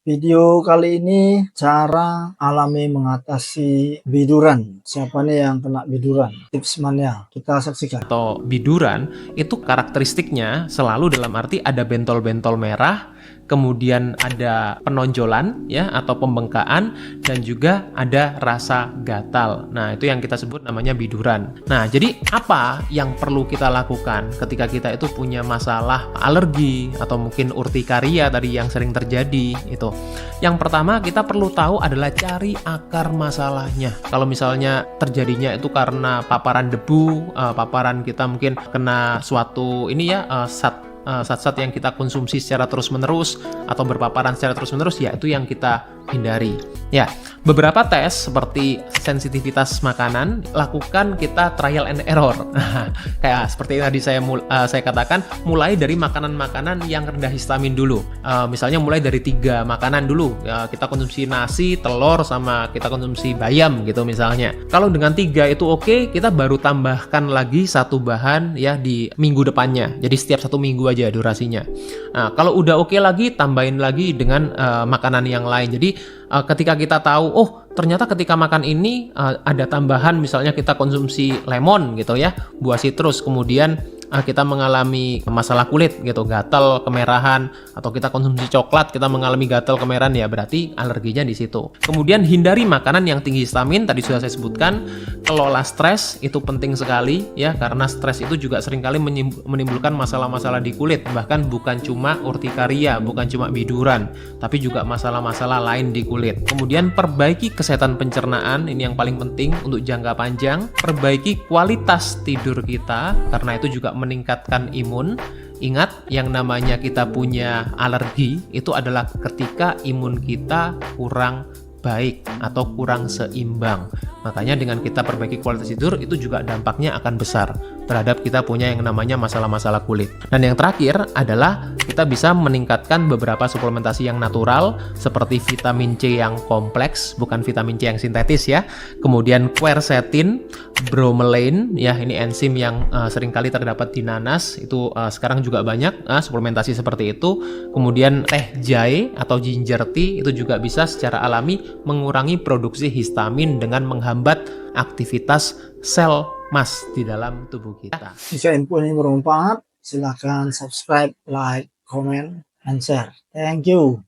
Video kali ini cara alami mengatasi biduran. Siapa nih yang kena biduran? Tips mania, kita saksikan. Atau biduran itu karakteristiknya selalu dalam arti ada bentol-bentol merah, kemudian ada penonjolan ya atau pembengkakan, dan juga ada rasa gatal. Nah, itu yang kita sebut namanya biduran. Nah, jadi apa yang perlu kita lakukan ketika kita itu punya masalah alergi atau mungkin urtikaria tadi yang sering terjadi itu? Yang pertama kita perlu tahu adalah cari akar masalahnya. Kalau misalnya terjadinya itu karena paparan debu, paparan kita mungkin kena suatu ini ya zat-zat yang kita konsumsi secara terus-menerus atau berpaparan secara terus-menerus, ya itu yang kita hindari. Ya, beberapa tes seperti sensitivitas makanan lakukan kita trial and error. Kayak seperti tadi saya katakan, mulai dari makanan-makanan yang rendah histamin dulu. Misalnya mulai dari 3 makanan dulu. Kita konsumsi nasi, telur, sama kita konsumsi bayam gitu misalnya. Kalau dengan 3 itu oke, kita baru tambahkan lagi satu bahan ya di minggu depannya. Jadi setiap 1 minggu aja durasinya. Nah, kalau udah oke lagi, tambahin lagi dengan makanan yang lain. Jadi ketika kita tahu, oh ternyata ketika makan ini ada tambahan, misalnya kita konsumsi lemon gitu ya, buah sitrus, kemudian kita mengalami masalah kulit gitu, gatal, kemerahan, atau kita konsumsi coklat, kita mengalami gatal, kemerahan, ya berarti alerginya di situ. Kemudian hindari makanan yang tinggi histamin, tadi sudah saya sebutkan. Kelola stres, itu penting sekali ya, karena stres itu juga seringkali menimbulkan masalah-masalah di kulit, bahkan bukan cuma urtikaria, bukan cuma biduran, tapi juga masalah-masalah lain di kulit. Kemudian perbaiki kesehatan pencernaan, ini yang paling penting untuk jangka panjang. Perbaiki kualitas tidur kita, karena itu juga meningkatkan imun. Ingat, yang namanya kita punya alergi itu adalah ketika imun kita kurang baik atau kurang seimbang. Makanya dengan kita perbaiki kualitas tidur, itu juga dampaknya akan besar terhadap kita punya yang namanya masalah-masalah kulit. Dan yang terakhir adalah kita bisa meningkatkan beberapa suplementasi yang natural seperti vitamin C yang kompleks, bukan vitamin C yang sintetis ya. Kemudian quercetin, bromelain ya, ini enzim yang seringkali terdapat di nanas, itu sekarang juga banyak suplementasi seperti itu. Kemudian teh jahe atau ginger tea itu juga bisa secara alami mengurangi produksi histamin dengan menghambat aktivitas sel emas di dalam tubuh kita. Jika info ini bermanfaat, silahkan subscribe, like, comment, and share. Thank you.